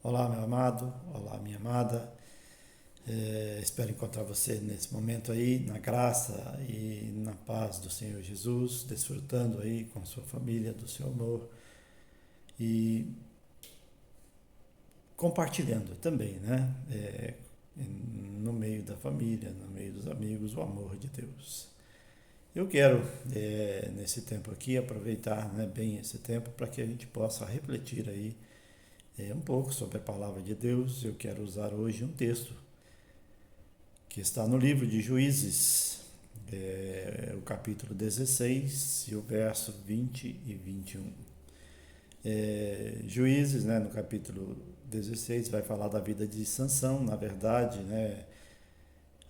Olá, meu amado, olá, minha amada. Espero encontrar você nesse momento aí, na graça e na paz do Senhor Jesus, desfrutando aí com a sua família, do seu amor e compartilhando também, né? No meio da família, no meio dos amigos, o amor de Deus. Eu quero, nesse tempo aqui, aproveitar, né, bem esse tempo para que a gente possa refletir aí um pouco sobre a palavra de Deus. Eu quero usar hoje um texto que está no livro de Juízes, o capítulo 16 e o verso 20 e 21. Juízes, né, no capítulo 16, vai falar da vida de Sansão. Na verdade, né,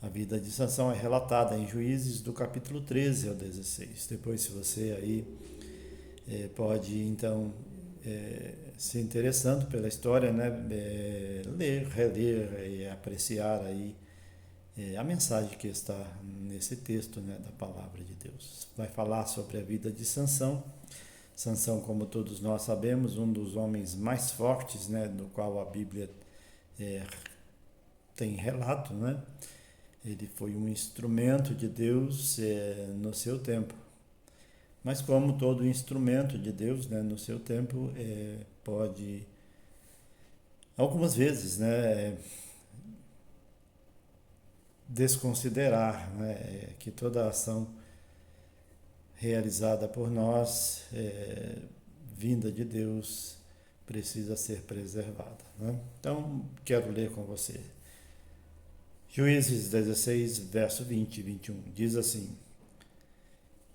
a vida de Sansão é relatada em Juízes do capítulo 13 ao 16. Depois, se você aí pode, então, se interessando pela história, né, ler, reler e apreciar aí a mensagem que está nesse texto, né, da palavra de Deus. Vai falar sobre a vida de Sansão. Sansão, como todos nós sabemos, um dos homens mais fortes, né, do qual a Bíblia é, tem relato, né? Ele foi um instrumento de Deus no seu tempo. Mas como todo instrumento de Deus, né, no seu tempo, pode algumas vezes, né, desconsiderar, né, que toda ação realizada por nós, vinda de Deus, precisa ser preservada, né? Então, quero ler com você. Juízes 16, verso 20 e 21, diz assim: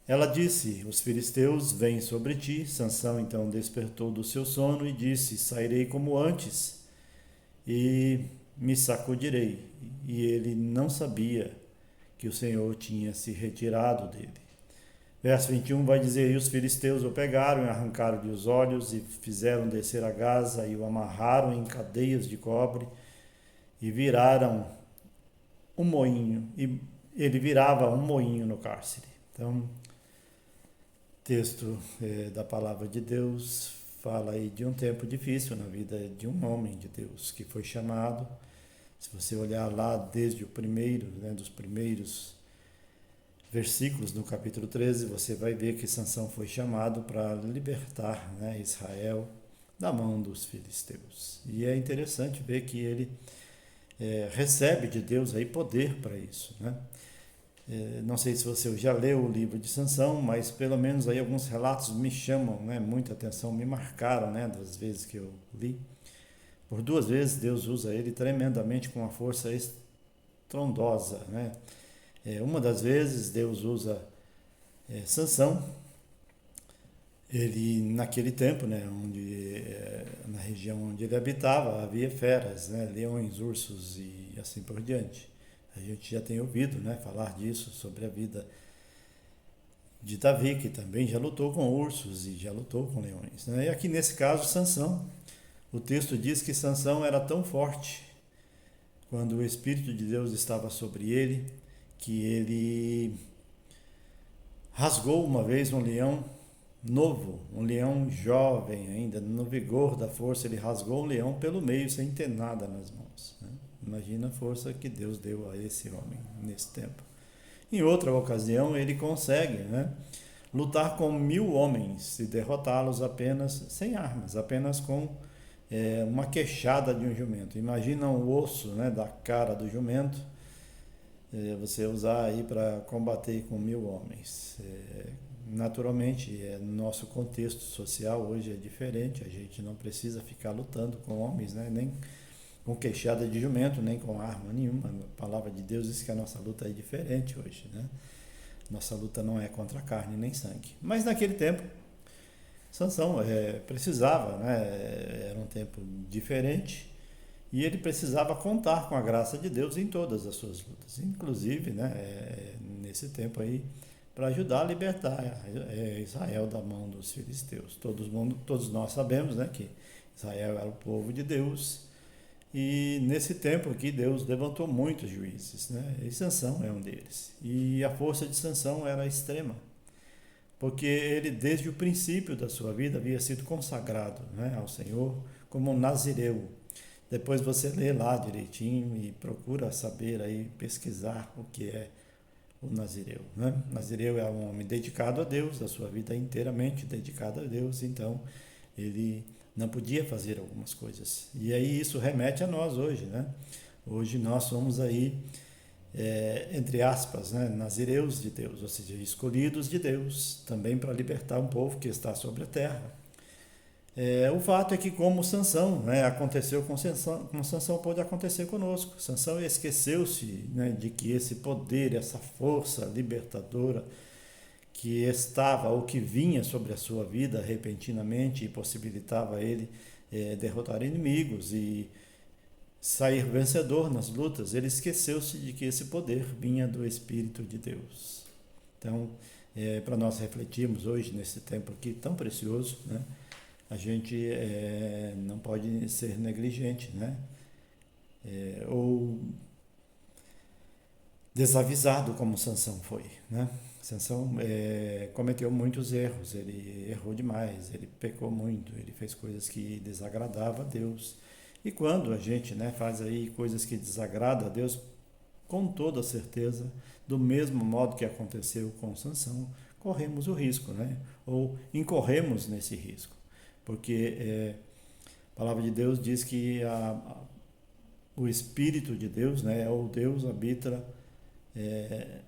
Ela disse, os filisteus vêm sobre ti. Sansão então despertou do seu sono e disse, sairei como antes e me sacudirei. E ele não sabia que o Senhor tinha se retirado dele. Verso 21 vai dizer: E os filisteus o pegaram e arrancaram-lhe os olhos e fizeram descer a Gaza e o amarraram em cadeias de cobre e viraram um moinho, e ele virava um moinho no cárcere. Então, texto da palavra de Deus fala aí de um tempo difícil na vida de um homem de Deus que foi chamado. Se você olhar lá desde o primeiro, né, dos primeiros versículos no capítulo 13, você vai ver que Sansão foi chamado para libertar, né, Israel da mão dos filisteus. E é interessante ver que ele recebe de Deus aí poder para isso, né? Não sei se você já leu o livro de Sansão, mas pelo menos aí alguns relatos me chamam, né, muita atenção, me marcaram, né, das vezes que eu li. Por duas vezes Deus usa ele tremendamente com uma força estrondosa, né? Uma das vezes Deus usa Sansão, ele naquele tempo, né, onde na região onde ele habitava havia feras, né, leões, ursos e assim por diante. A gente já tem ouvido, né, falar disso sobre a vida de Davi, que também já lutou com ursos e já lutou com leões, né? E aqui nesse caso Sansão, o texto diz que Sansão era tão forte quando o Espírito de Deus estava sobre ele, que ele rasgou uma vez um leão novo, um leão jovem ainda, no vigor da força, ele rasgou um leão pelo meio sem ter nada nas mãos, né? Imagina a força que Deus deu a esse homem nesse tempo. Em outra ocasião, ele consegue, né, lutar com 1000 homens e derrotá-los apenas sem armas, apenas com uma queixada de um jumento. Imagina o osso, né, da cara do jumento, você usar aí para combater com 1000 homens. Naturalmente, nosso contexto social hoje é diferente, a gente não precisa ficar lutando com homens, né, nem com queixada de jumento, nem com arma nenhuma. A palavra de Deus diz que a nossa luta é diferente hoje, né? Nossa luta não é contra carne nem sangue. Mas naquele tempo, Sansão precisava, né? Era um tempo diferente e ele precisava contar com a graça de Deus em todas as suas lutas, inclusive, né, nesse tempo aí, para ajudar a libertar Israel da mão dos filisteus. Todos nós sabemos, né, que Israel era o povo de Deus e nesse tempo aqui Deus levantou muitos juízes, né, e Sansão é um deles. E a força de Sansão era extrema, porque ele desde o princípio da sua vida havia sido consagrado, né, ao Senhor como um nazireu. Depois você lê lá direitinho e procura saber aí, pesquisar o que é o Nazireu, né? O Nazireu é um homem dedicado a Deus, a sua vida inteiramente dedicada a Deus, então ele não podia fazer algumas coisas. E aí isso remete a nós hoje, né? Hoje nós somos aí, entre aspas, né, nazireus de Deus, ou seja, escolhidos de Deus, também para libertar um povo que está sobre a terra. O fato é que, como Sansão, né, aconteceu com Sansão, pode acontecer conosco. Sansão esqueceu-se, né, de que esse poder, essa força libertadora que estava ou que vinha sobre a sua vida repentinamente e possibilitava ele derrotar inimigos e sair vencedor nas lutas, ele esqueceu-se de que esse poder vinha do Espírito de Deus. Então, para nós refletirmos hoje nesse tempo aqui tão precioso, né, a gente não pode ser negligente, né, ou desavisado como Sansão foi, né? Sansão cometeu muitos erros, ele errou demais, ele pecou muito, ele fez coisas que desagradavam a Deus. E quando a gente, né, faz aí coisas que desagradam a Deus, com toda certeza, do mesmo modo que aconteceu com Sansão, corremos o risco, né? Ou incorremos nesse risco. Porque a palavra de Deus diz que o Espírito de Deus, né, ou Deus habita é,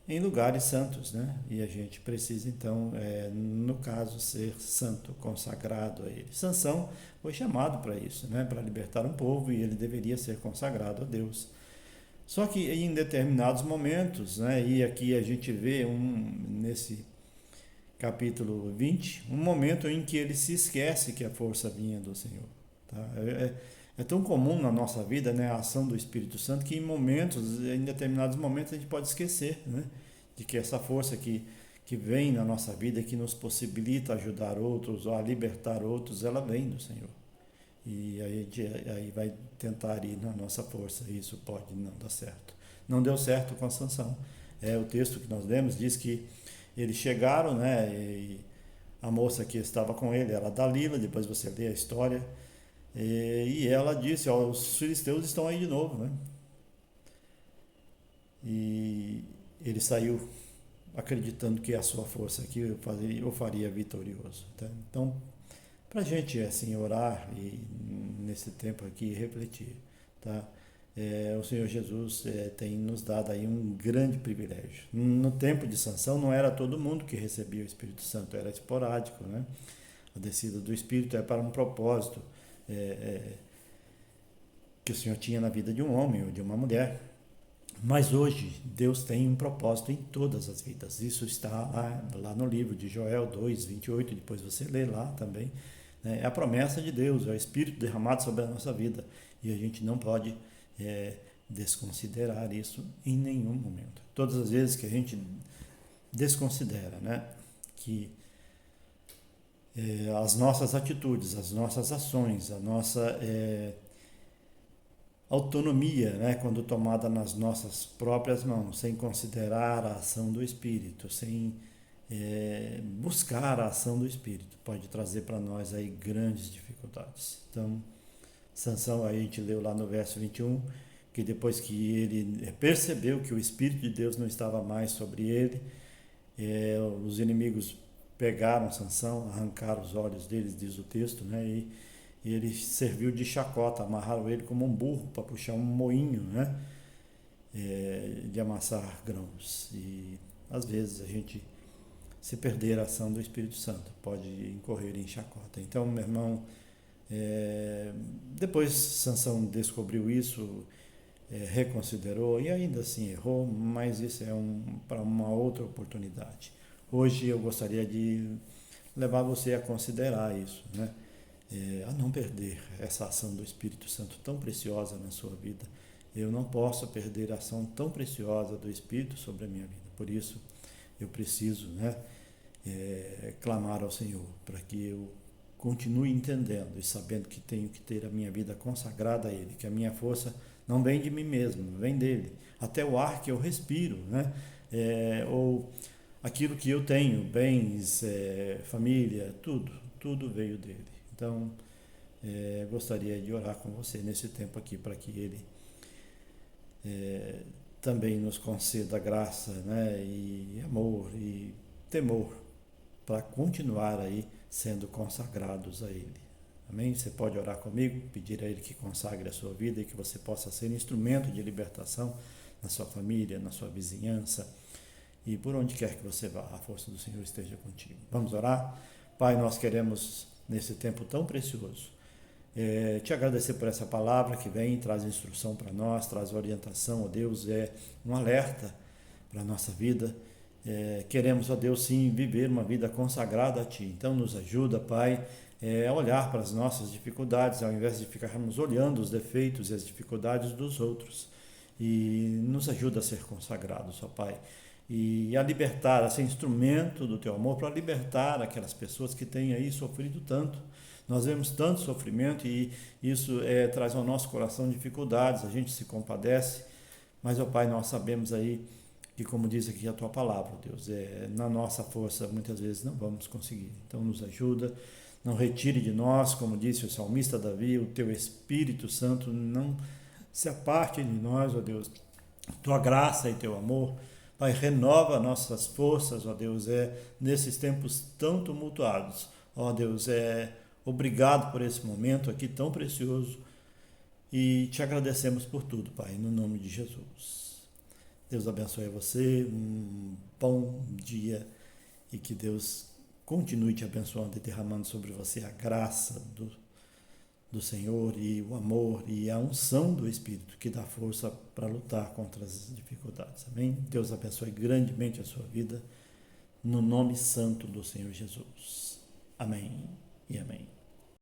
em lugares santos, né? E a gente precisa então, no caso, ser santo, consagrado a Ele. Sansão foi chamado para isso, né? Para libertar um povo e ele deveria ser consagrado a Deus. Só que em determinados momentos, né? E aqui a gente vê nesse capítulo 20, um momento em que ele se esquece que a força vinha do Senhor. Tá? É tão comum na nossa vida, né, a ação do Espírito Santo, que em determinados momentos, a gente pode esquecer, né, de que essa força que vem na nossa vida, que nos possibilita ajudar outros ou a libertar outros, ela vem do Senhor. E aí, aí vai tentar ir na nossa força, e isso pode não dar certo. Não deu certo com a Sansão. O texto que nós lemos diz que eles chegaram, né, e a moça que estava com ele era Dalila, depois você lê a história, e ela disse, ó, os filisteus estão aí de novo, né? E ele saiu acreditando que a sua força aqui o faria vitorioso. Tá? Então, para a gente assim orar e nesse tempo aqui refletir, tá? O Senhor Jesus tem nos dado aí um grande privilégio. No tempo de Sansão não era todo mundo que recebia o Espírito Santo, era esporádico, né? A descida do Espírito é para um propósito que o Senhor tinha na vida de um homem ou de uma mulher. Mas hoje Deus tem um propósito em todas as vidas. Isso está lá no livro de Joel 2:28, depois você lê lá também. É a promessa de Deus, é o Espírito derramado sobre a nossa vida. E a gente não pode desconsiderar isso em nenhum momento. Todas as vezes que a gente desconsidera, né, que as nossas atitudes, as nossas ações, a nossa autonomia, né, quando tomada nas nossas próprias mãos, sem considerar a ação do Espírito, sem buscar a ação do Espírito, pode trazer para nós aí grandes dificuldades. Então, Sansão, aí a gente leu lá no verso 21, que depois que ele percebeu que o Espírito de Deus não estava mais sobre ele, os inimigos pegaram Sansão, arrancaram os olhos deles, diz o texto, né, e ele serviu de chacota, amarraram ele como um burro para puxar um moinho, né, de amassar grãos. E às vezes a gente, se perder a ação do Espírito Santo, pode incorrer em chacota. Então, meu irmão, depois Sansão descobriu isso, reconsiderou e ainda assim errou, mas isso para uma outra oportunidade. Hoje eu gostaria de levar você a considerar isso, né? A não perder essa ação do Espírito Santo tão preciosa na sua vida. Eu não posso perder a ação tão preciosa do Espírito sobre a minha vida. Por isso, eu preciso, né, clamar ao Senhor para que eu continue entendendo e sabendo que tenho que ter a minha vida consagrada a Ele, que a minha força não vem de mim mesmo, vem dele. Até o ar que eu respiro, né, ou aquilo que eu tenho, bens, família, tudo veio dele. Então, gostaria de orar com você nesse tempo aqui, para que Ele também nos conceda graça, né, e amor e temor para continuar aí sendo consagrados a Ele. Amém? Você pode orar comigo, pedir a Ele que consagre a sua vida e que você possa ser instrumento de libertação na sua família, na sua vizinhança e por onde quer que você vá, a força do Senhor esteja contigo. Vamos orar? Pai, nós queremos, nesse tempo tão precioso, te agradecer por essa palavra que vem, traz instrução para nós, traz orientação, ó Deus, um alerta para a nossa vida. Queremos, ó Deus, sim, viver uma vida consagrada a Ti. Então nos ajuda, Pai, a olhar para as nossas dificuldades, ao invés de ficarmos olhando os defeitos e as dificuldades dos outros. E nos ajuda a ser consagrados, ó Pai. E a libertar, a ser instrumento do Teu amor para libertar aquelas pessoas que têm aí sofrido tanto. Nós vemos tanto sofrimento e isso traz ao nosso coração dificuldades, a gente se compadece, mas, ó Pai, nós sabemos aí que, como diz aqui a Tua palavra, Deus, na nossa força muitas vezes não vamos conseguir. Então nos ajuda, não retire de nós, como disse o salmista Davi, o Teu Espírito Santo não se aparte de nós, ó Deus, Tua graça e Teu amor. Pai, renova nossas forças, ó Deus, nesses tempos tão tumultuados. Ó Deus, obrigado por esse momento aqui tão precioso e te agradecemos por tudo, Pai, no nome de Jesus. Deus abençoe você, um bom dia e que Deus continue te abençoando e derramando sobre você a graça do Senhor e o amor e a unção do Espírito que dá força para lutar contra as dificuldades. Amém? Deus abençoe grandemente a sua vida no nome santo do Senhor Jesus. Amém e amém.